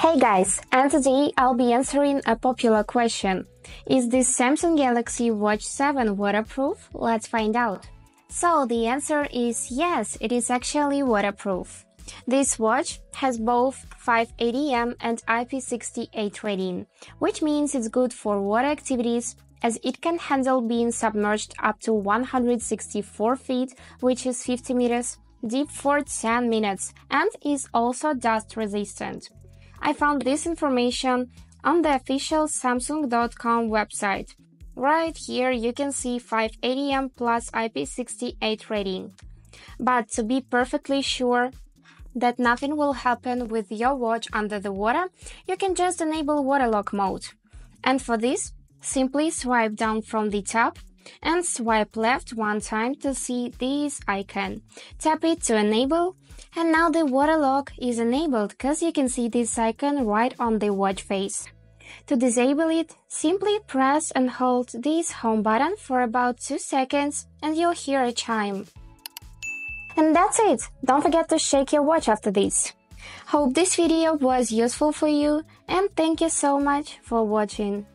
Hey guys, and today I'll be answering a popular question. Is this Samsung Galaxy Watch 7 waterproof? Let's find out. So the answer is yes, it is actually waterproof. This watch has both 580 and IP68 rating, which means it's good for water activities as it can handle being submerged up to 164 feet, which is 50 meters, deep for 10 minutes, and is also dust resistant. I found this information on the official Samsung.com website. Right here you can see 580 plus IP68 rating. But to be perfectly sure that nothing will happen with your watch under the water, you can just enable water lock mode. And for this, simply swipe down from the top and swipe left one time to see this icon. Tap it to enable, and now the water lock is enabled because you can see this icon right on the watch face. To disable it, simply press and hold this home button for about 2 seconds and you'll hear a chime. And that's it! Don't forget to shake your watch after this. Hope this video was useful for you and thank you so much for watching.